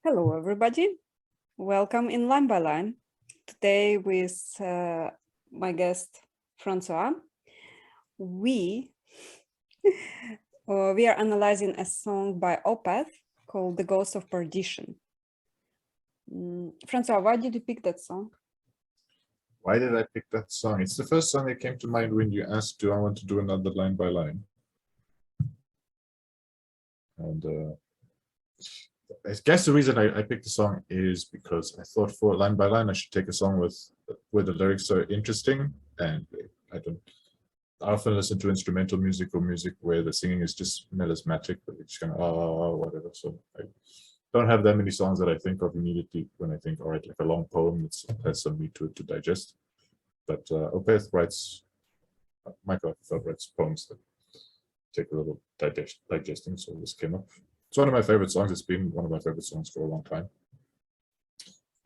Hello, everybody. Welcome in Line by Line. Today with my guest, Francois. We are analyzing a song by Opeth called The Ghost of Perdition. Francois, why did you pick that song? Why did I pick that song? It's the first song that came to mind when you asked, do I want to do another line by line? And I guess the reason I picked the song is because I thought for line by line, I should take a song where the lyrics are interesting. And I often listen to instrumental music or music where the singing is just melismatic, but it's kind of, whatever. So I don't have that many songs that I think of immediately when I think, all right, like a long poem that has some meat to it to digest. But Opeth writes, Michael writes poems that take a little digesting, so this came up. It's one of my favorite songs. It's been one of my favorite songs for a long time.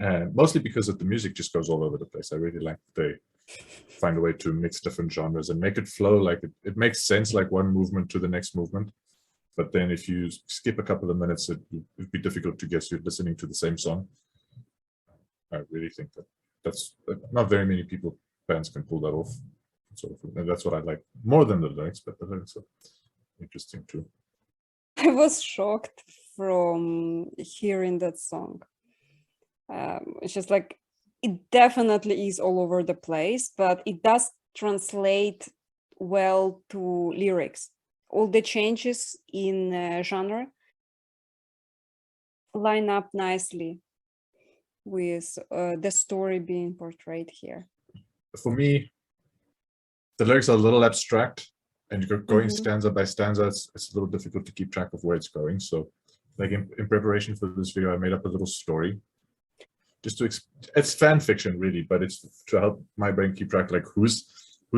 And mostly because of the music just goes all over the place. I really like that they find a way to mix different genres and make it flow like it makes sense, like one movement to the next movement. But then if you skip a couple of minutes, it'd be difficult to guess you're listening to the same song. I really think that's not very many bands can pull that off. And that's what I like more than the lyrics, but the lyrics are interesting too. I was shocked from hearing that song. It's just like, it definitely is all over the place, but it does translate well to lyrics. All the changes in genre line up nicely with the story being portrayed here. For me, the lyrics are a little abstract, and you're going stanza by stanza. It's a little difficult to keep track of where it's going. So, like in preparation for this video, I made up a little story. Just to it's fan fiction really, but it's to help my brain keep track, like who's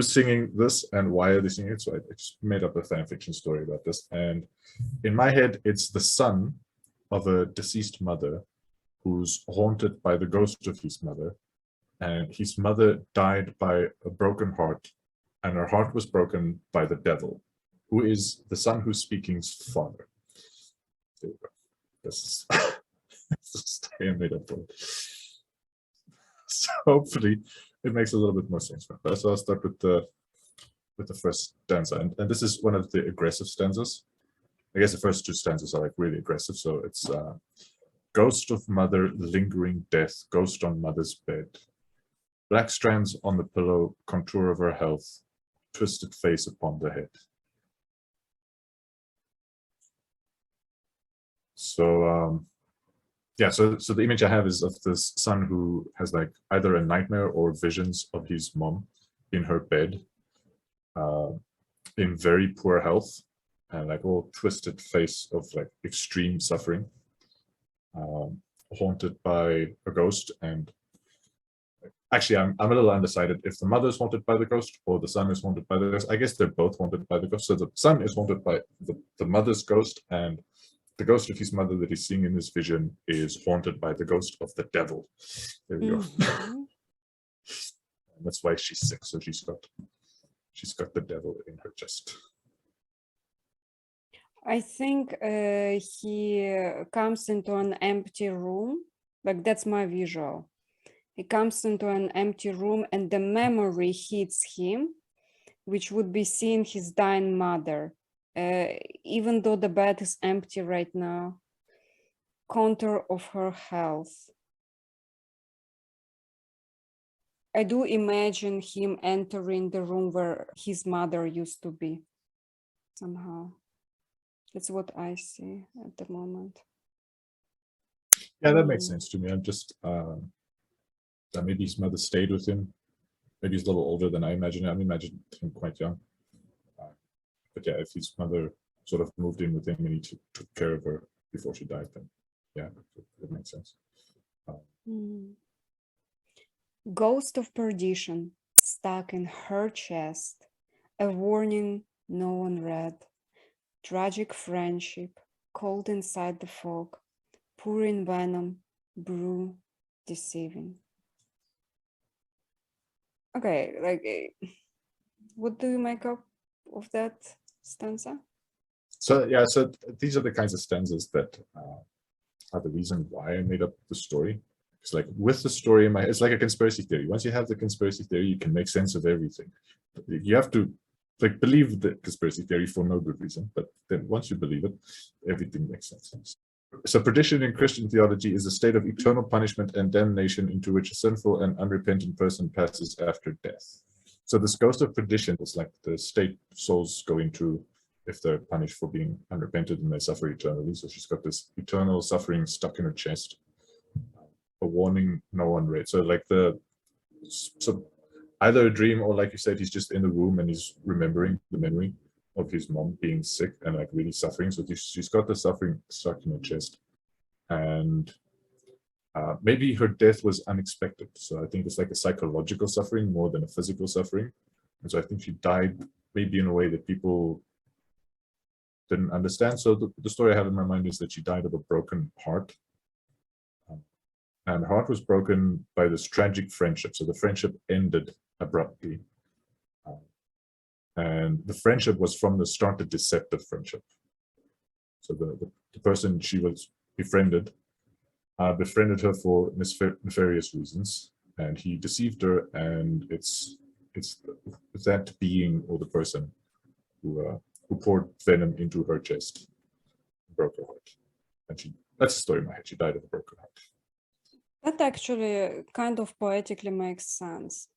singing this and why are they singing it. So I just made up a fan fiction story about this, and in my head, it's the son of a deceased mother who's haunted by the ghost of his mother, and his mother died by a broken heart, and her heart was broken by the devil, who is the son who's speaking's father. There you go. This is I made up for it. So hopefully it makes a little bit more sense. So I'll start with the first stanza, and this is one of the aggressive stanzas. I guess the first two stanzas are like really aggressive. So it's ghost of mother, lingering death, ghost on mother's bed. Black strands on the pillow, contour of her health, twisted face upon the head. So yeah, so the image I have is of this son who has like either a nightmare or visions of his mom in her bed, in very poor health, and like all twisted face of like extreme suffering, haunted by a ghost. And actually, I'm a little undecided if the mother is haunted by the ghost or the son is haunted by the ghost. I guess they're both haunted by the ghost. So the son is haunted by the mother's ghost, and the ghost of his mother that he's seeing in this vision is haunted by the ghost of the devil. There we go. And that's why she's sick. So she's got the devil in her chest. I think he comes into an empty room. Like, that's my visual. He comes into an empty room and the memory hits him, which would be seeing his dying mother. Even though the bed is empty right now, contour of her health. I do imagine him entering the room where his mother used to be, somehow. That's what I see at the moment. Yeah, that makes sense to me. I'm just, maybe his mother stayed with him. Maybe he's a little older than I imagine. I imagine him quite young. But yeah, if his mother sort of moved in with him and he took care of her before she died, then yeah, that makes sense. Ghost of perdition stuck in her chest, a warning no one read. Tragic friendship, cold inside the fog, pouring venom, brew, deceiving. Okay, like, what do you make up of that stanza? So yeah, so these are the kinds of stanzas that the reason why I made up the story. It's like with the story in my head, it's like a conspiracy theory. Once you have the conspiracy theory, you can make sense of everything. You have to like believe the conspiracy theory for no good reason, but then once you believe it, everything makes sense. So perdition in Christian theology is a state of eternal punishment and damnation into which a sinful and unrepentant person passes after death. So this ghost of perdition is like the state souls go into if they're punished for being unrepentant and they suffer eternally. So she's got this eternal suffering stuck in her chest. A warning no one read. So like so either a dream or like you said, he's just in the room and he's remembering the memory of his mom being sick and like really suffering. So she's got the suffering stuck in her chest. And maybe her death was unexpected. So I think it's like a psychological suffering more than a physical suffering. And so I think she died maybe in a way that people didn't understand. So the story I have in my mind is that she died of a broken heart. And her heart was broken by this tragic friendship. So the friendship ended abruptly. And the friendship was from the start a deceptive friendship. So the person she was befriended her for nefarious reasons, and he deceived her, and it's that being or the person who poured venom into her chest, broke her heart, and that's the story in my head. She died of a broken heart. That actually kind of poetically makes sense.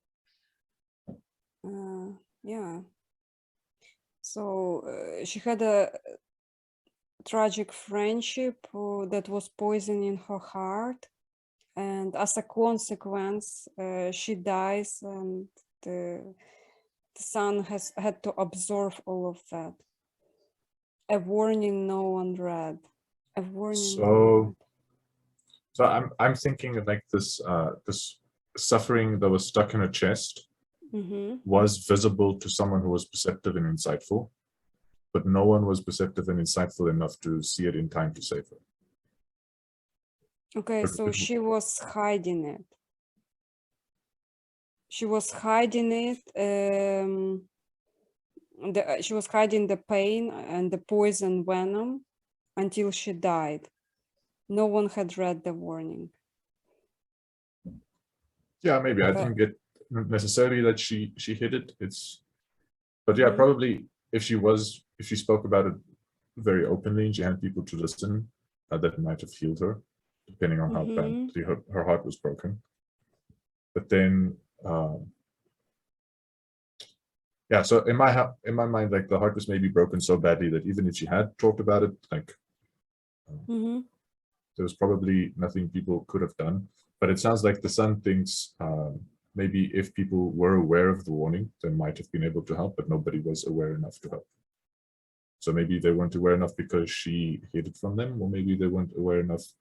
Yeah. So she had a tragic friendship that was poisoning her heart, and as a consequence, she dies, and the son has had to absorb all of that. A warning no one read. A warning. So I'm thinking of like this suffering that was stuck in her chest was visible to someone who was perceptive and insightful, but no one was perceptive and insightful enough to see it in time to save her. Okay, so she was hiding it. She was hiding it. She was hiding the pain and the poison venom until she died. No one had read the warning. Yeah, maybe. I didn't get necessarily that she hid it. But yeah, probably if she spoke about it very openly and she had people to listen, that might have healed her, depending on how bad her heart was broken. But then, yeah. So in my mind, like the heart was maybe broken so badly that even if she had talked about it, like there was probably nothing people could have done. But it sounds like the son thinks maybe if people were aware of the warning, they might have been able to help, but nobody was aware enough to help. So maybe they weren't aware enough because she hid it from them, or maybe they weren't aware enough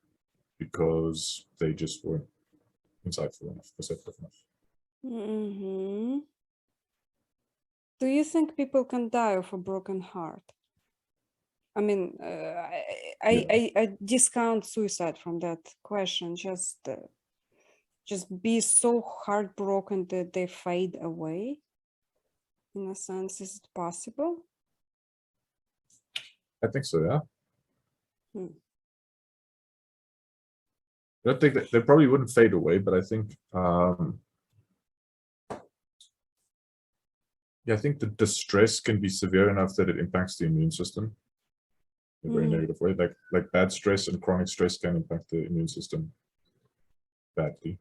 because they just weren't insightful enough, perceptive enough. Do you think people can die of a broken heart? I mean, I discount suicide from that question. Just be so heartbroken that they fade away. In a sense, is it possible? I think so, yeah. I don't think that they probably wouldn't fade away, but I think yeah, I think the distress can be severe enough that it impacts the immune system in a very negative way. Like bad stress and chronic stress can impact the immune system badly.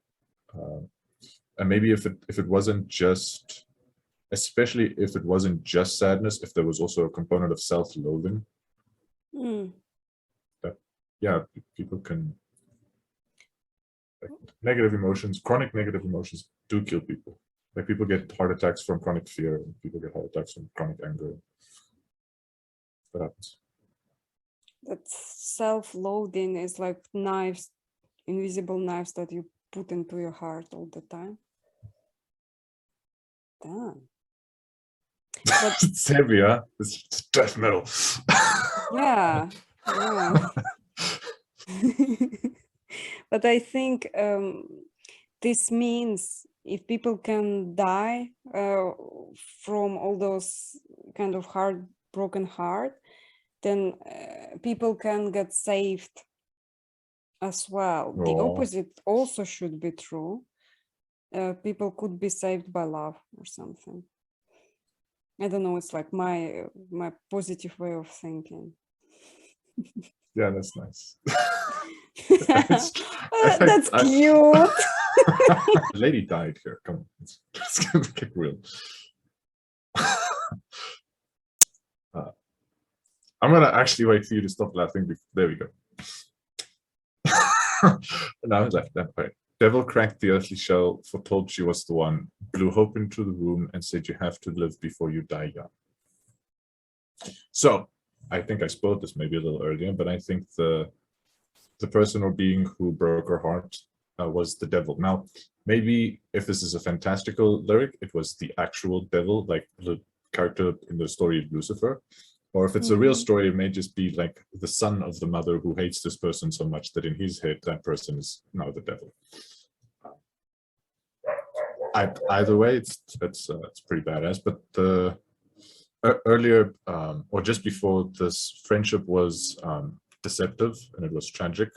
And maybe if it wasn't just, especially if it wasn't just sadness, if there was also a component of self-loathing, that yeah, people can, like, negative emotions, chronic negative emotions do kill people. Like people get heart attacks from chronic fear, and people get heart attacks from chronic anger. That happens. That self-loathing is like knives, invisible knives that you put into your heart all the time. Damn. But it's heavy, huh? It's death metal. Yeah. But I think this means if people can die from all those kind of broken heart, then people can get saved as well. The Oh. opposite also should be true. People could be saved by love or something. I don't know. It's like my positive way of thinking. Yeah, that's nice. That's cute. Lady died here. Come on, let's get real. I'm gonna actually wait for you to stop laughing. There we go. Now I left that way. Devil cracked the earthly shell, foretold she was the one, blew hope into the room, and said you have to live before you die young. So I think I spoke this maybe a little earlier, but I think the person or being who broke her heart was the devil. Now, maybe if this is a fantastical lyric, it was the actual devil, like the character in the story of Lucifer. Or if it's a real story, it may just be like the son of the mother who hates this person so much that in his head, that person is now the devil. Either way, it's pretty badass. But the earlier or just before, this friendship was deceptive and it was tragic.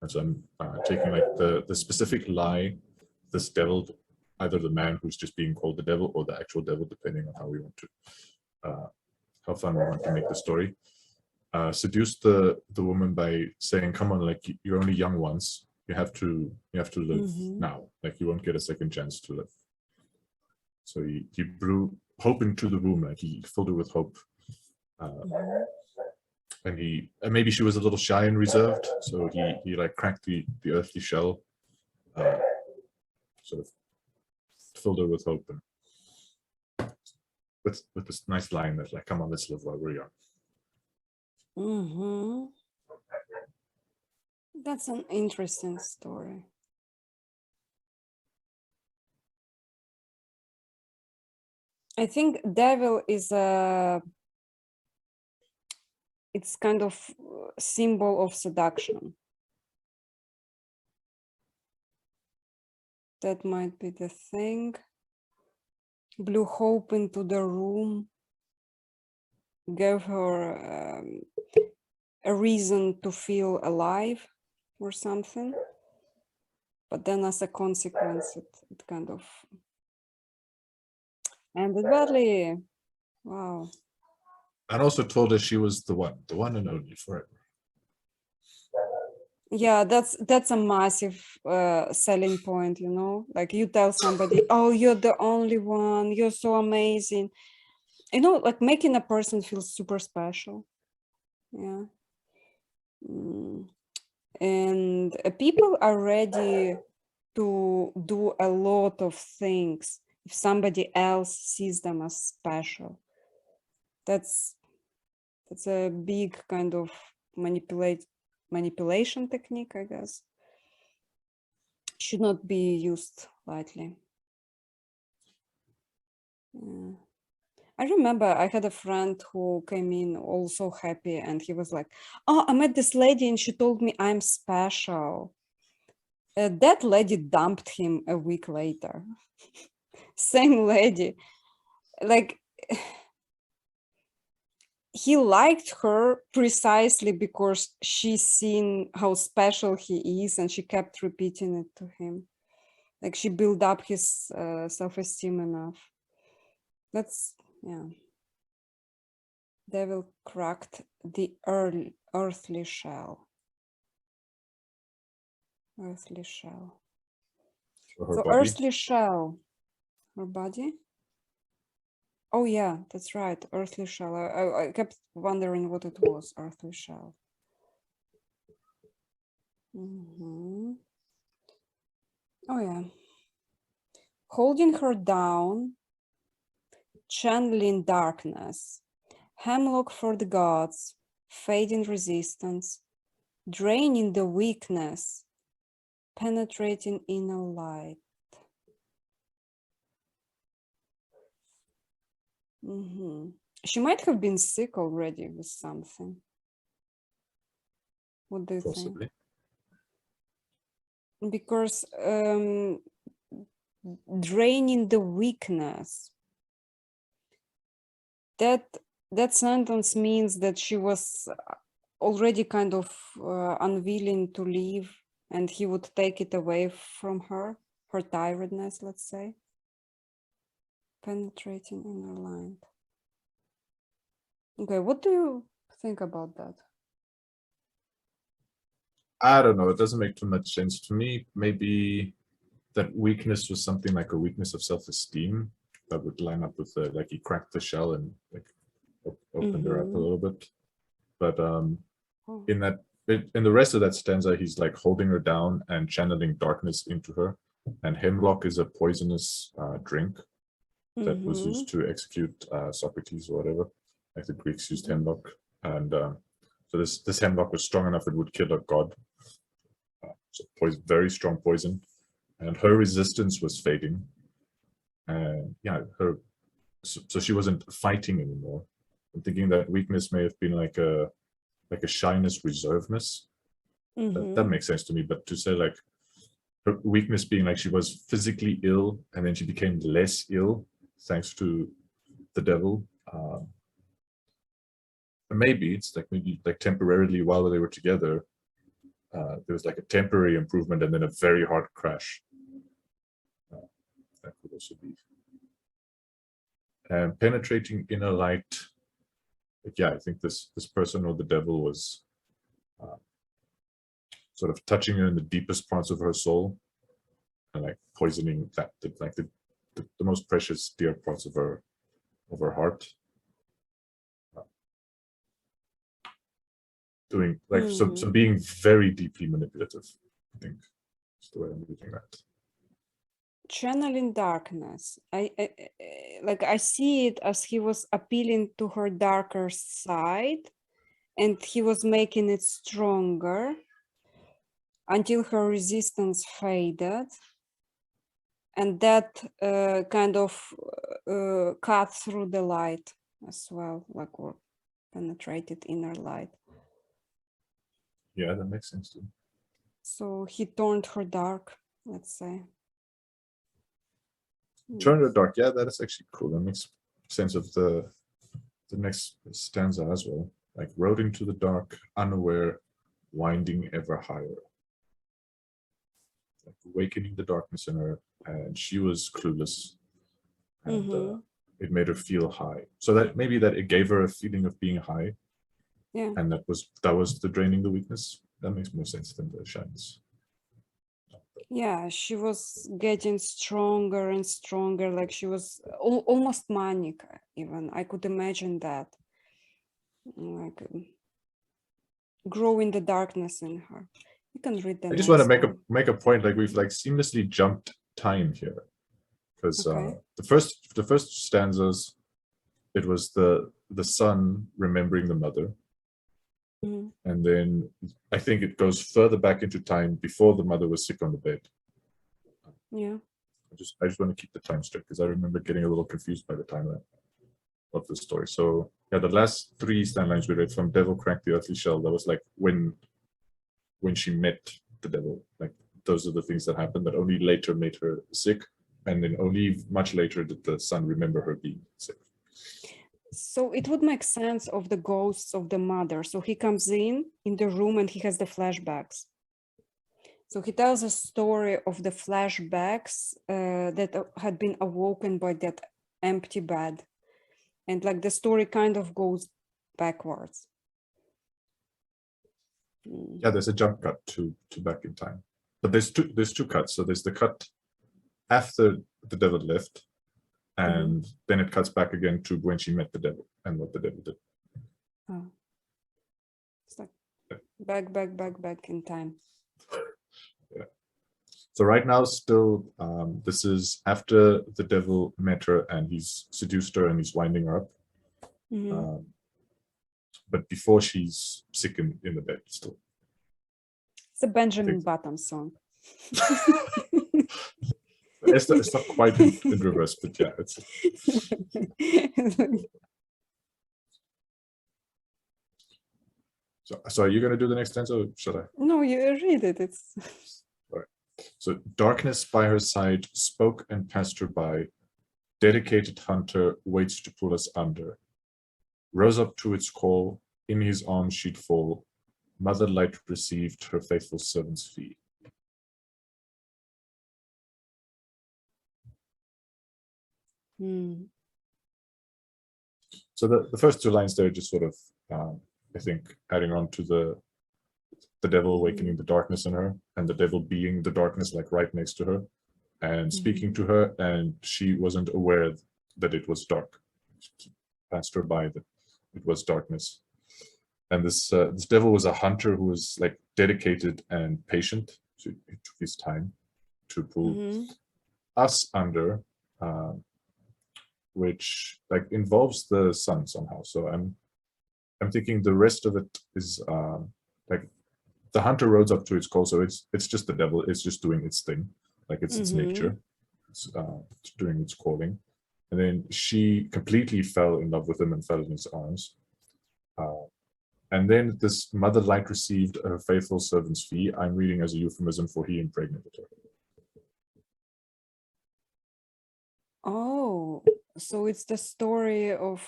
And so I'm taking like the specific lie, this devil, either the man who's just being called the devil or the actual devil, depending on how we want to, how fun we want to make the story. Seduced the woman by saying, "Come on, like you're only young once. You have to live now. Like you won't get a second chance to live." So he blew hope into the room, like he filled her with hope. And maybe she was a little shy and reserved, so he like cracked the earthly shell, sort of filled her with hope, and with this nice line that like, "Come on, let's live while we're young." That's an interesting story. I think devil is it's kind of symbol of seduction. That might be the thing. Blew hope into the room, gave her a reason to feel alive or something. But then as a consequence, it kind of ended badly. Wow. And also told her she was the one and only forever. Yeah, that's a massive selling point, you know, like you tell somebody, "Oh, you're the only one, you're so amazing," you know, like making a person feel super special. Yeah. And people are ready to do a lot of things if somebody else sees them as special. That's a big kind of manipulation technique, I guess. Should not be used lightly. Yeah. I remember I had a friend who came in all so happy, and he was like, "Oh, I met this lady and she told me I'm special." That lady dumped him a week later. Same lady. Like, he liked her precisely because she's seen how special he is, and she kept repeating it to him. Like, she built up his self-esteem enough. That's, yeah. Devil cracked the earthly shell. Earthly shell. So earthly shell. Her body? Oh yeah, that's right. Earthly shell. I kept wondering what it was. Earthly shell. Oh yeah. Holding her down, channeling darkness, hemlock for the gods, fading resistance, draining the weakness, penetrating inner light. She might have been sick already with something. What do you think? Because draining the weakness, that sentence means that she was already kind of unwilling to live and he would take it away from her tiredness, let's say. Penetrating inner light. Okay, what do you think about that? I don't know. It doesn't make too much sense to me. Maybe that weakness was something like a weakness of self-esteem that would line up with the, like he cracked the shell and like opened her up a little bit. But in the rest of that stanza, he's like holding her down and channeling darkness into her. And hemlock is a poisonous drink that was used to execute Socrates or whatever. Like the Greeks used hemlock, and so this hemlock was strong enough it would kill a god. So very strong poison, and her resistance was fading. And yeah, so she wasn't fighting anymore. I'm thinking that weakness may have been like a shyness, reservedness. That makes sense to me. But to say like her weakness being like she was physically ill and then she became less ill thanks to the devil. Maybe it's like temporarily while they were together, there was like a temporary improvement and then a very hard crash. That could also be. And penetrating inner light. Yeah, I think this person or the devil was sort of touching her in the deepest parts of her soul and like poisoning that like the most precious dear parts of her heart. Doing like so being very deeply manipulative, I think is the way I'm reading that. Channeling darkness. I see it as he was appealing to her darker side and he was making it stronger until her resistance faded, and that kind of cut through the light as well, like, or penetrated inner light. Yeah, that makes sense too. So he turned her dark, let's say. Turn her dark. Yeah, that is actually cool. That makes sense of the next stanza as well. Like rode into the dark, unaware, winding ever higher. Like awakening the darkness in her, and she was clueless, and it made her feel high. So that maybe that it gave her a feeling of being high. Yeah. And that was the draining the weakness. That makes more sense than the shyness. Yeah, she was getting stronger and stronger, like she was almost manic even. I could imagine that. Like growing the darkness in her. You can read the I just want to next make a point, like we've like seamlessly jumped time here. Because Okay. the first stanzas, it was the son remembering the mother. And then I think it goes further back into time before the mother was sick on the bed. Yeah. I just want to keep the time straight because I remember getting a little confused by the timeline of the story. So yeah, the last three stand lines we read from Devil Cracked the Earthly Shell, that was like when she met the devil. Like those are the things that happened that only later made her sick. And then only much later did the son remember her being sick. So it would make sense of the ghosts of the mother. So he comes in the room and he has the flashbacks. So he tells a story of the flashbacks that had been awoken by that empty bed. And like the story kind of goes backwards. Yeah, there's a jump cut to back in time. But there's two cuts. So there's the cut after the devil left, and then it cuts back again to when she met the devil and what the devil did. Oh. It's like back in time. Yeah. So right now, still, this is after the devil met her and he's seduced her and he's winding her up. But before she's sick in the bed still. It's a Benjamin Button song. It's not quite in reverse, but yeah, it's. So are you going to do the next stanza or should I? No, you read it. It's. All right. So darkness by her side spoke and passed her by. Dedicated hunter waits to pull us under. Rose up to its call, in his arms she'd fall. Mother light received her faithful servant's fee. Mm. So the first two lines there just sort of, I think, adding on to the devil awakening the darkness in her, and the devil being the darkness, like right next to her, and speaking to her, and she wasn't aware that it was dark. It passed her by that it was darkness. And this devil was a hunter who was like dedicated and patient. So he took his time to pull us under, which like involves the sun somehow. So I'm thinking the rest of it is like the hunter rose up to its call. So it's just the devil. It's just doing its thing, like it's its nature. It's doing its calling. And then she completely fell in love with him and fell in his arms. And then this mother light received her faithful servant's fee. I'm reading as a euphemism for he impregnated her. Oh, so it's the story of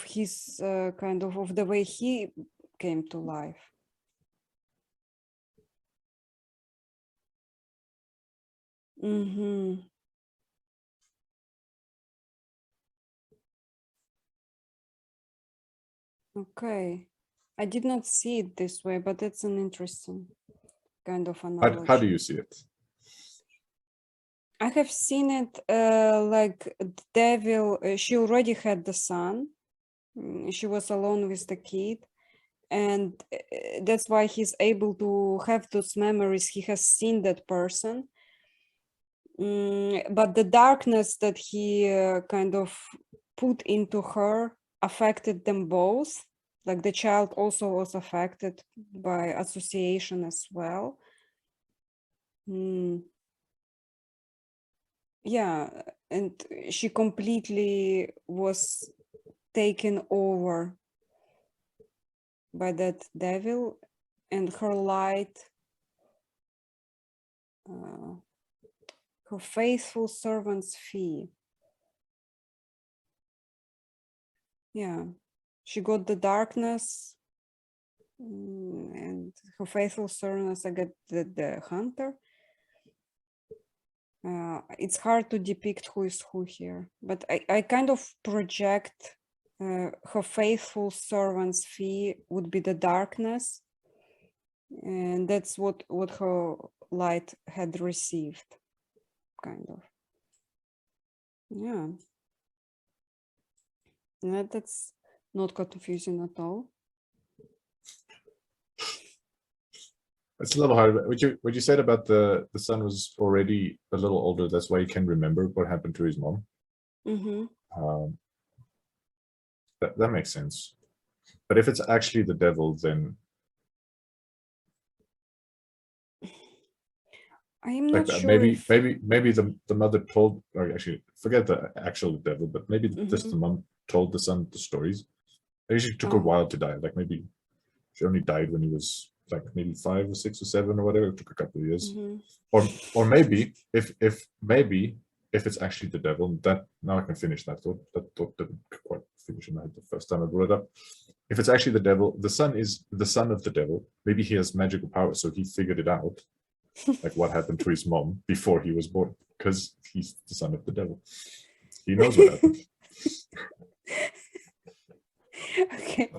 his kind of the way he came to life. Okay, I did not see it this way, but it's an interesting kind of analogy. How do you see it? I have seen it like the devil. She already had the son. She was alone with the kid, and that's why he's able to have those memories. He has seen that person, but the darkness that he kind of put into her affected them both. Like the child also was affected by association as well. Yeah, and she completely was taken over by that devil, and her light, her faithful servant's fee. Yeah, she got the darkness, and her faithful servants, I got the hunter. It's hard to depict who is who here, but I kind of project her faithful servant's fee would be the darkness, and that's what her light had received, kind of. Yeah, that's not confusing at all. It's a little hard. What you said about the son was already a little older. That's why he can remember what happened to his mom. That makes sense. But if it's actually the devil, then I'm not like sure. Maybe the mother told, or actually forget the actual devil, but maybe just the mom told the son the stories. It usually took a while to die. Like maybe she only died when he was like maybe 5 or 6 or 7 or whatever. It took a couple of years. Or maybe if it's actually the devil, that now I can finish that thought. That thought didn't quite finish in my head the first time I brought it up. If it's actually the devil, the son is the son of the devil. Maybe he has magical powers, so he figured it out, like what happened to his mom before he was born, because he's the son of the devil. He knows what happened. Okay.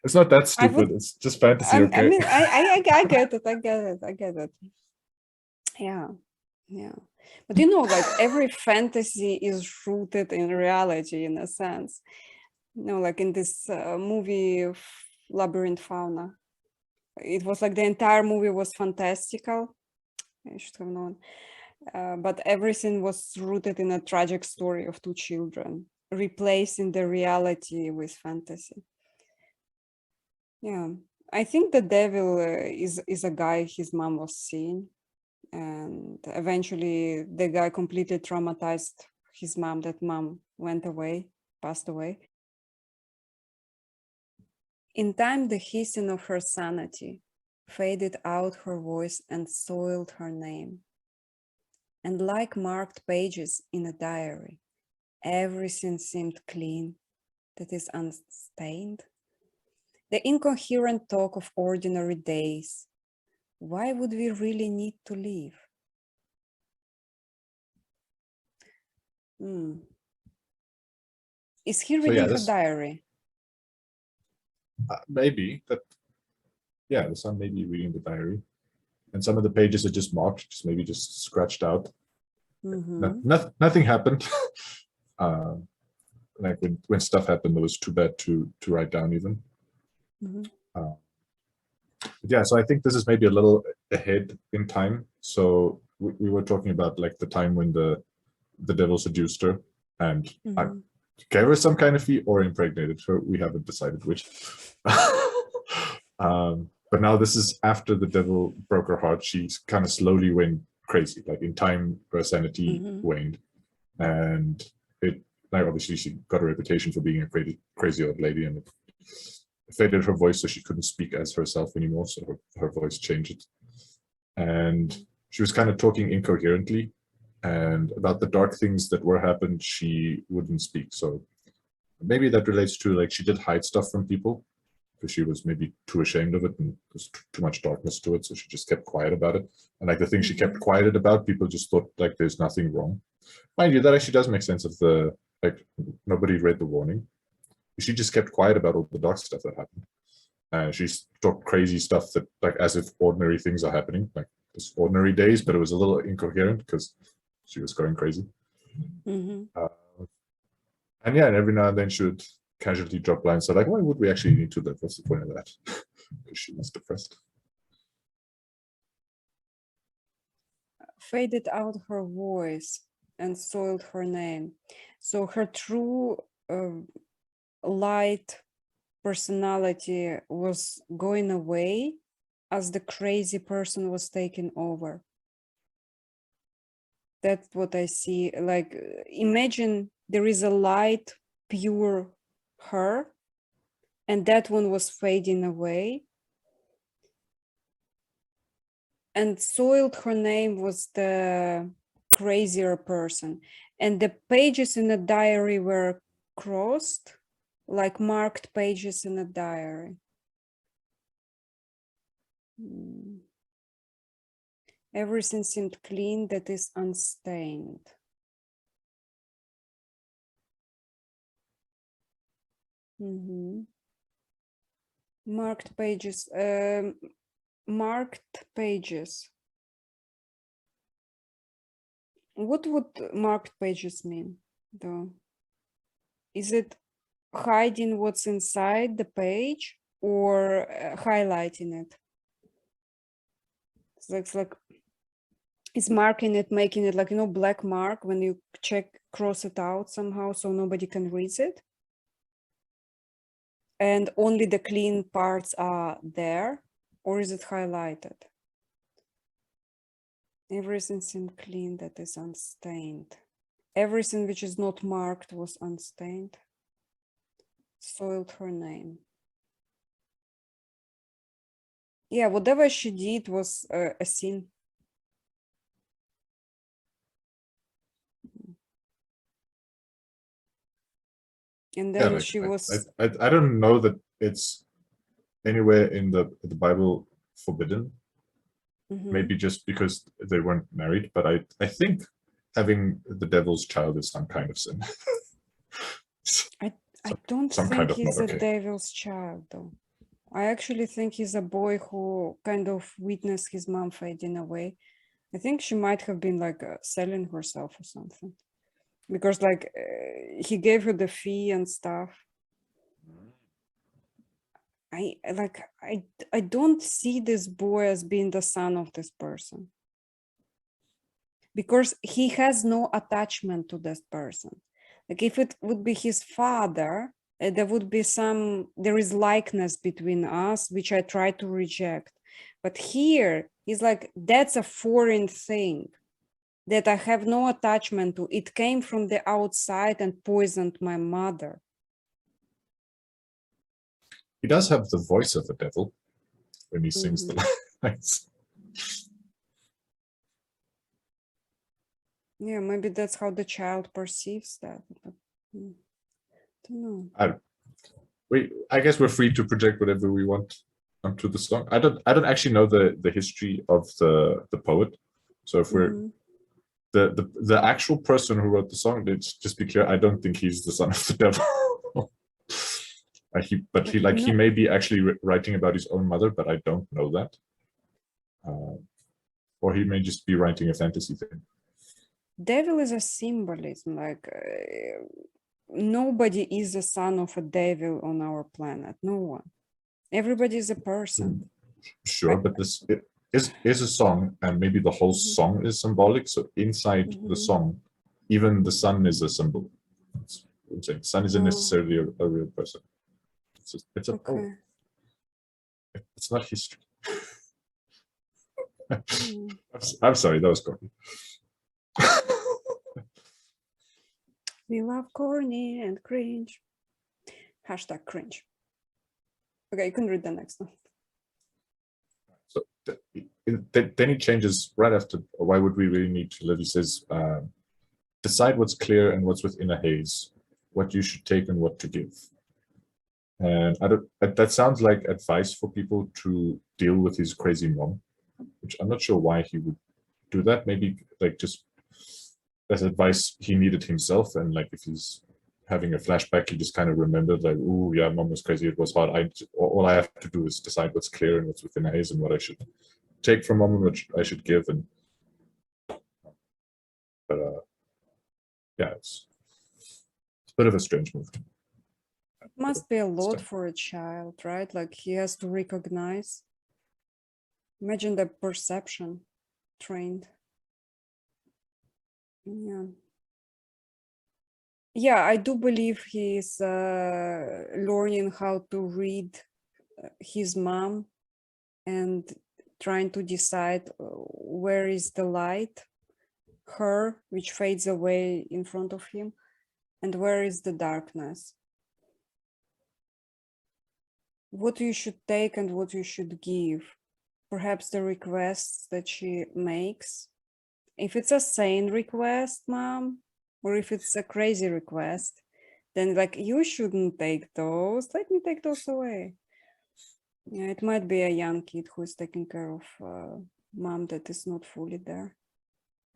It's not that stupid. It's just fantasy. Okay. I mean, I get it. I get it. Yeah. But like every fantasy is rooted in reality in a sense. Like in this movie of Labyrinth Fauna, it was like the entire movie was fantastical. I should have known. But everything was rooted in a tragic story of 2 children, replacing the reality with fantasy. Yeah, I think the devil is a guy his mom was seeing, and eventually the guy completely traumatized his mom. That mom went away, passed away. In time, the hissing of her sanity faded out her voice and soiled her name. And like marked pages in a diary, everything seemed clean, that is unstained. The incoherent talk of ordinary days Why would we really need to leave? Is he So yeah, reading her this diary? maybe that. Yeah, the son may be reading the diary, and some of the pages are just marked, just maybe just scratched out. Nothing happened. Like when stuff happened, it was too bad to write down even. Yeah, so I think this is maybe a little ahead in time. So we were talking about like the time when the devil seduced her and I gave her some kind of fee or impregnated her. We haven't decided which. But now this is after the devil broke her heart. She kind of slowly went crazy. Like in time, her sanity waned, and it like obviously she got a reputation for being a crazy old lady, and it faded her voice, so she couldn't speak as herself anymore. So her voice changed, and she was kind of talking incoherently, and about the dark things that were happened, she wouldn't speak. So maybe that relates to like she did hide stuff from people because she was maybe too ashamed of it and there's too much darkness to it, so she just kept quiet about it. And like the things she kept quiet about, people just thought like there's nothing wrong. Mind you, that actually does make sense of the like nobody read the warning. She just kept quiet about all the dark stuff that happened. She talked crazy stuff that like as if ordinary things are happening, like just ordinary days, but it was a little incoherent because she was going crazy. And yeah, and every now and then she would casually drop lines. So like, why would we actually need to live? What's the point of that? Because she was depressed. Faded out her voice and soiled her name. So her true light personality was going away as the crazy person was taken over. That's what I see. Like, imagine there is a light, pure her, and that one was fading away. And soiled her name was the crazier person. And the pages in the diary were crossed, like marked pages in a diary. Everything seemed clean that is unstained. Marked pages. Marked pages. What would marked pages mean, though? Is it hiding what's inside the page or highlighting it? It's like it's marking it, making it like, you know, black mark when you cross it out somehow so nobody can read it. And only the clean parts are there, or is it highlighted? Everything seemed clean that is unstained. Everything which is not marked was unstained. Soiled her name. Yeah, whatever she did was a sin. And then Yeah, like, she was... I don't know that it's anywhere in the Bible forbidden. Maybe just because they weren't married, but I think having the devil's child is some kind of sin. I don't think he's a devil's child, though. I actually think he's a boy who kind of witnessed his mom fading away. I think she might have been like selling herself or something, because like he gave her the fee and stuff. I don't see this boy as being the son of this person, because he has no attachment to this person. Like if it would be his father, there would be there is likeness between us, which I try to reject. But here, he's like, that's a foreign thing that I have no attachment to. It came from the outside and poisoned my mother. He does have the voice of the devil when he sings the lines. Yeah, maybe that's how the child perceives that. But, don't know. I guess we're free to project whatever we want. onto the song. I don't actually know the history of the poet. So if we're the actual person who wrote the song, let's just be clear, I don't think he's the son of the devil. He may be actually writing about his own mother, but I don't know that. Or he may just be writing a fantasy thing. Devil is a symbolism, like nobody is the son of a devil on our planet. No one. Everybody is a person. Sure, but this is a song, and maybe the whole song is symbolic. So inside the song, even the sun is a symbol. I'm saying sun isn't necessarily a real person. It's a poem. It's not history. I'm sorry, that was corny. We love corny and cringe. Hashtag cringe. Okay, you can read the next one. So then he changes right after, why would we really need to live? He says, decide what's clear and what's within a haze, what you should take and what to give. And that sounds like advice for people to deal with his crazy mom, which I'm not sure why he would do that. Maybe like just as advice he needed himself, and like if he's having a flashback, he just kind of remembered like, oh yeah, mom was crazy, it was hard. All I have to do is decide what's clear and what's within a haze and what I should take from mom and what I should give. And but yeah, it's a bit of a strange move. It must be a lot for a child, right? Like he has to recognize. Imagine the perception trained. Yeah, I do believe he's learning how to read his mom and trying to decide where is the light, her, which fades away in front of him, and where is the darkness. What you should take and what you should give. Perhaps the requests that she makes. If it's a sane request, mom, or if it's a crazy request, then like, you shouldn't take those. Let me take those away. Yeah, it might be a young kid who is taking care of mom that is not fully there.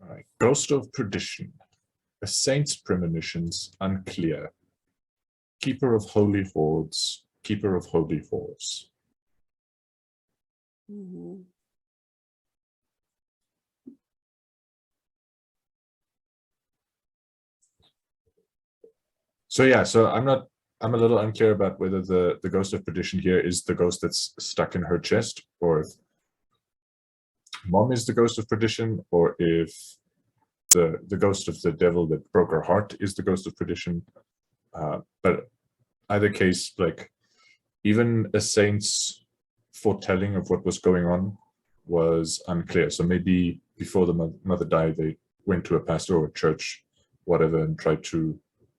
All right. Ghost of Perdition. A saint's premonitions unclear. Keeper of holy hoards. Keeper of holy halls. So yeah, I'm a little unclear about whether the ghost of perdition here is the ghost that's stuck in her chest, or if mom is the ghost of perdition, or if the ghost of the devil that broke her heart is the ghost of perdition. But either case, like even a saint's foretelling of what was going on was unclear. So maybe before the mother died, they went to a pastor or a church, whatever, and tried to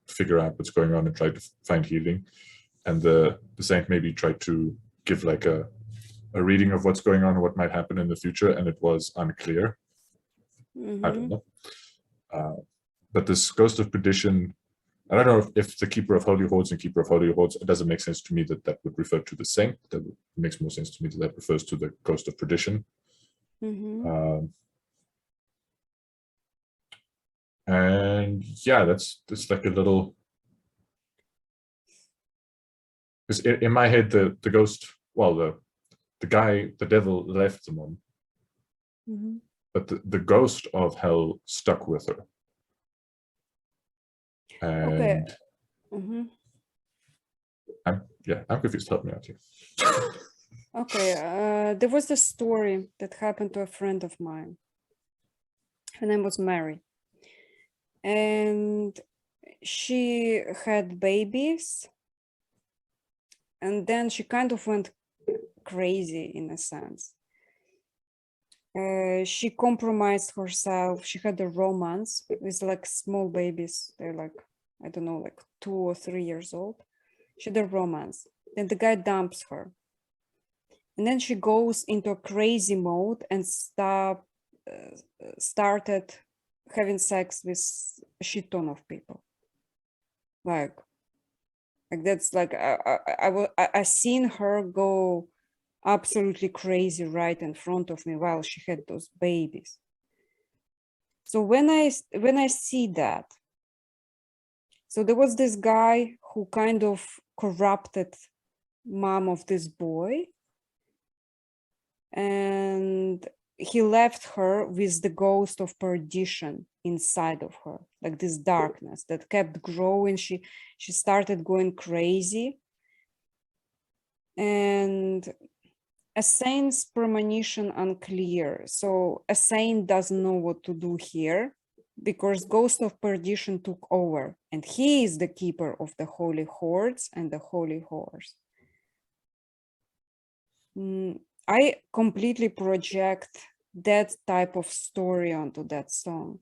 figure out what's going on and tried to find healing. And the saint maybe tried to give like a reading of what's going on, what might happen in the future, and it was unclear. I don't know. But this ghost of perdition, I don't know if the keeper of holy hoards and keeper of holy hoards, it doesn't make sense to me that would refer to the saint. That makes more sense to me that refers to the ghost of perdition. And yeah, that's like a little, because in my head the ghost, well, the guy, the devil left the mom, but the ghost of hell stuck with her. And I'm confused. Help me out here. Okay, there was a story that happened to a friend of mine. Her name was Mary. And she had babies. And then she kind of went crazy in a sense. She compromised herself. She had a romance with like small babies. They're like, I don't know, like 2 or 3 years old. She had a romance. Then the guy dumps her. And then she goes into a crazy mode and started having sex with a shit ton of people. Like that's like, I seen her go absolutely crazy right in front of me while she had those babies. So when I see that, so there was this guy who kind of corrupted mom of this boy, and he left her with the ghost of perdition inside of her, like this darkness that kept growing. She started going crazy, and a saint's premonition unclear. So a saint doesn't know what to do here because ghost of perdition took over, and he is the keeper of the holy hordes and the holy horse. I completely project that type of story onto that song.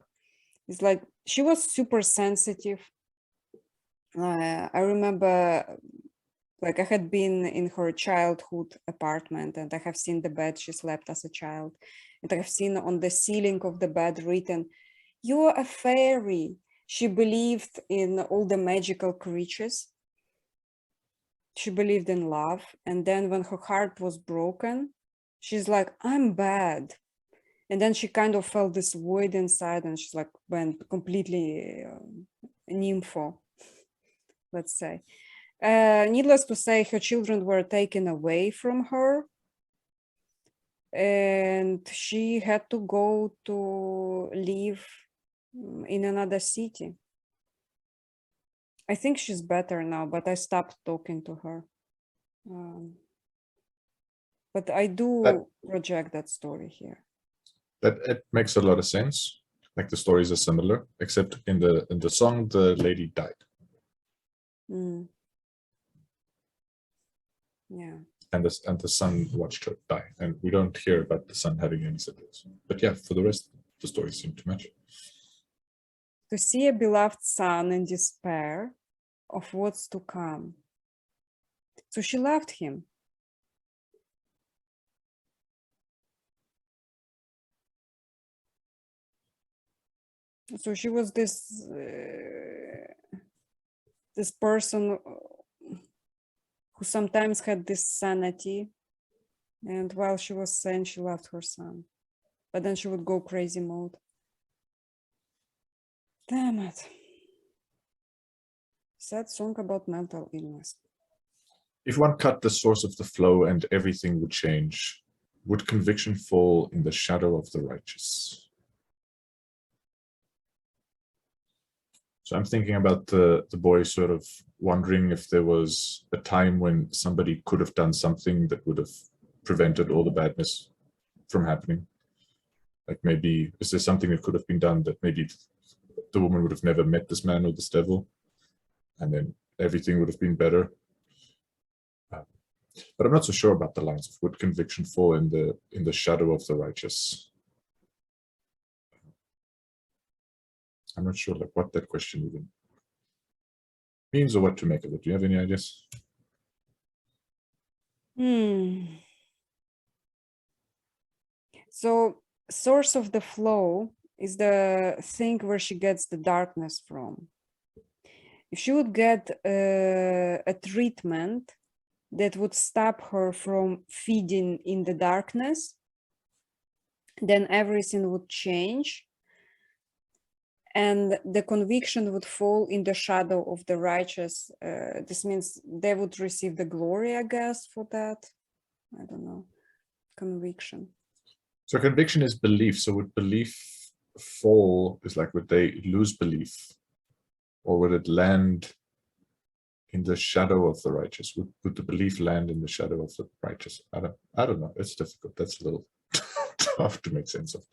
It's like she was super sensitive. I remember, like, I had been in her childhood apartment, and I have seen the bed she slept as a child, and I have seen on the ceiling of the bed written, "You're a fairy." She believed in all the magical creatures. She believed in love, and then when her heart was broken, she's like, "I'm bad." And then she kind of felt this void inside, and she's like went completely nympho, let's say. Needless to say, her children were taken away from her, and she had to go to live in another city. I think she's better now, but I stopped talking to her. But I do project that story here. That it makes a lot of sense. Like the stories are similar, except in the song, the lady died. Yeah. And the son watched her die, and we don't hear about the son having any siblings. But yeah, for the rest, the stories seem to match. To see a beloved son in despair of what's to come. So she loved him. So she was this this person who sometimes had this sanity, and while she was sane, she loved her son, but then she would go crazy mode. Damn it. Sad song about mental illness. If one cut the source of the flow and everything would change, would conviction fall in the shadow of the righteous? So I'm thinking about the boy sort of wondering if there was a time when somebody could have done something that would have prevented all the badness from happening. Like maybe, is there something that could have been done that maybe the woman would have never met this man or this devil, and then everything would have been better? But I'm not so sure about the lines of would conviction fall in the shadow of the righteous. I'm not sure like what that question even means or what to make of it. Do you have any ideas? So source of the flow is the thing where she gets the darkness from. If she would get a treatment that would stop her from feeding in the darkness, then everything would change, and the conviction would fall in the shadow of the righteous. This means they would receive the glory, I guess, for that. I don't know. Conviction. So conviction is belief. So would belief fall, is like, would they lose belief? Or would it land in the shadow of the righteous? Would the belief land in the shadow of the righteous? I don't know. It's difficult. That's a little tough to make sense of.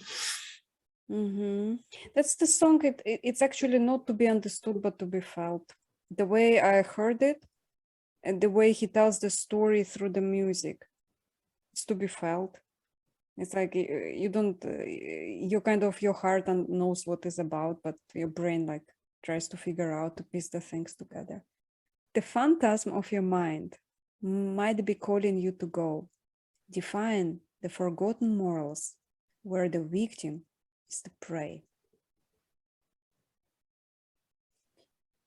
That's the song. It's actually not to be understood, but to be felt. The way I heard it, and the way he tells the story through the music, it's to be felt. It's like you don't, you kind of, your heart knows what it's about, but your brain like tries to figure out to piece the things together. The phantasm of your mind might be calling you to go, define the forgotten morals where the victim is the prey.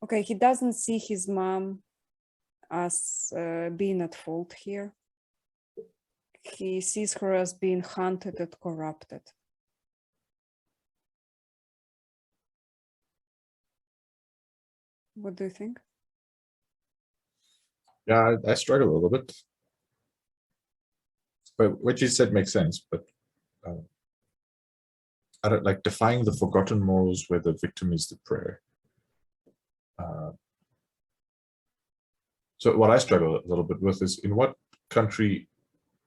Okay, he doesn't see his mom as being at fault here. he sees her as being hunted and corrupted. What do you think? Yeah, I struggle a little bit. But what you said makes sense, but I don't like defying the forgotten morals where the victim is the prey. So what I struggle a little bit with is, in what country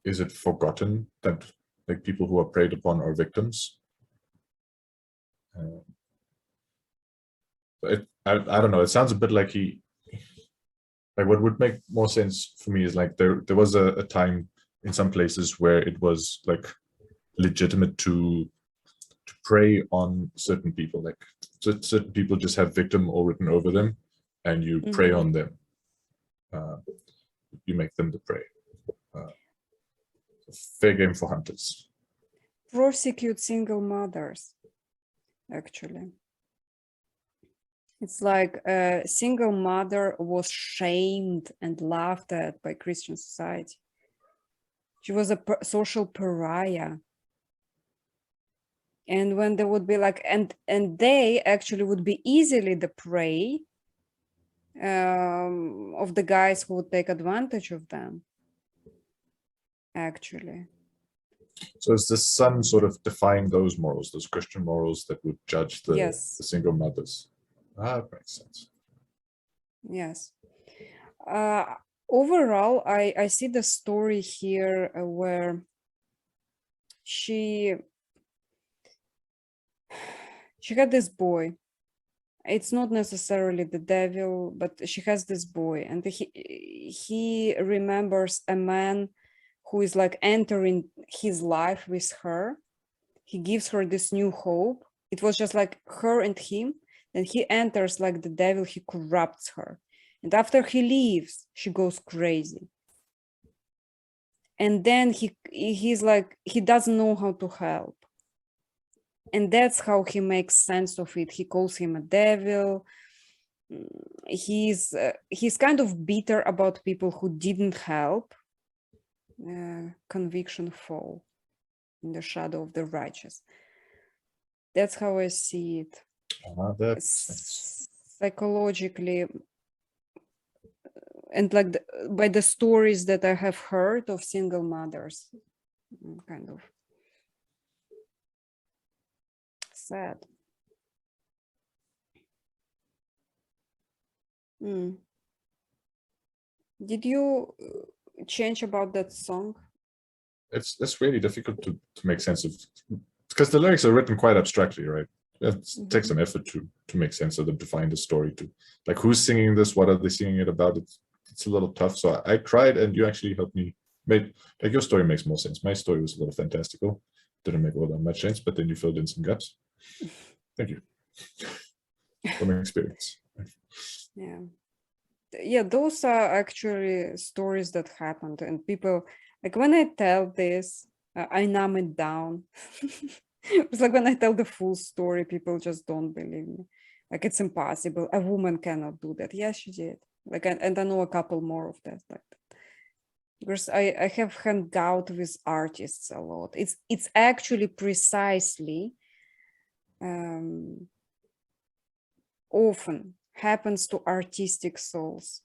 is it forgotten that like people who are preyed upon are victims? I don't know. It sounds a bit like like what would make more sense for me is like there was a time in some places where it was like legitimate to prey on certain people. Like certain people just have victim all written over them, and you prey on them. You make them the prey. Fair game for hunters. Prosecute single mothers, actually. It's like a single mother was shamed and laughed at by Christian society. She was a social pariah. And when there would be like, and they actually would be easily the prey of the guys who would take advantage of them, actually. So is the son sort of defying those morals, those Christian morals that would judge the single mothers? That makes sense. Yes. Overall, I see the story here where she had this boy. It's not necessarily the devil, but she has this boy, and he remembers a man who is like entering his life with her. He gives her this new hope. It was just like her and him. Then he enters like the devil, he corrupts her. And after he leaves, she goes crazy. And then he's like, he doesn't know how to help. And that's how he makes sense of it. He calls him a devil. He's kind of bitter about people who didn't help. Conviction fall in the shadow of the righteous. That's how I see it. Psychologically, and like by the stories that I have heard of single mothers, kind of sad. Did you change about that song? It's really difficult to make sense of, because the lyrics are written quite abstractly, right? It takes some effort to make sense of them, to find a story, to like who's singing this, what are they singing it about. It's a little tough. So I tried, and you actually helped me. Like your story makes more sense. My story was a little fantastical, didn't make all that much sense, but then you filled in some gaps. Thank you. From experience. Yeah, those are actually stories that happened, and people, like when I tell this, I numb it down. It's like when I tell the full story, people just don't believe me. Like it's impossible. A woman cannot do that. Yeah, she did. Like, and I know a couple more of that. Like that. Because I have hung out with artists a lot. It's actually precisely often happens to artistic souls,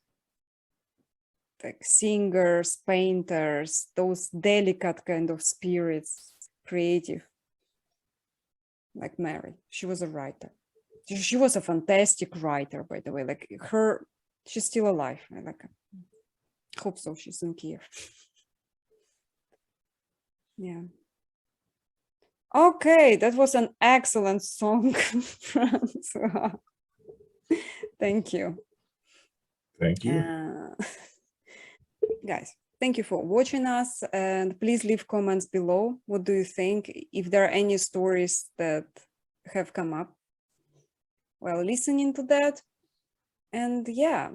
like singers, painters, those delicate kind of spirits, creative, like Mary. She was a writer. She was a fantastic writer, by the way. Like her, she's still alive. I like her. Hope so. She's in Kiev. Yeah. Okay, that was an excellent song, Francois. Thank you. Thank you. Guys, thank you for watching us, and please leave comments below. What do you think? If there are any stories that have come up while listening to that. And yeah,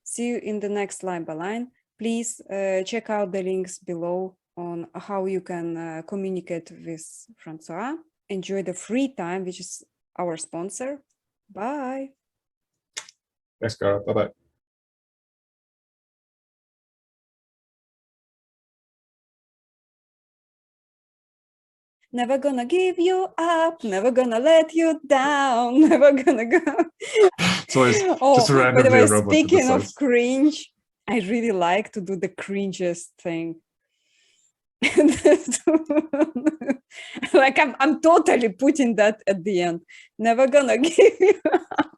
see you in the next line by line. Please check out the links below on how you can communicate with Francois. Enjoy the free time, which is our sponsor. Bye. Thanks, Cara. Bye-bye. Never gonna give you up, never gonna let you down, never gonna go. It's always just Oh, by the randomly way, a robot that speaking of decides. cringe, I really like to do the cringiest thing. Like I'm totally putting that at the end. Never gonna give you up.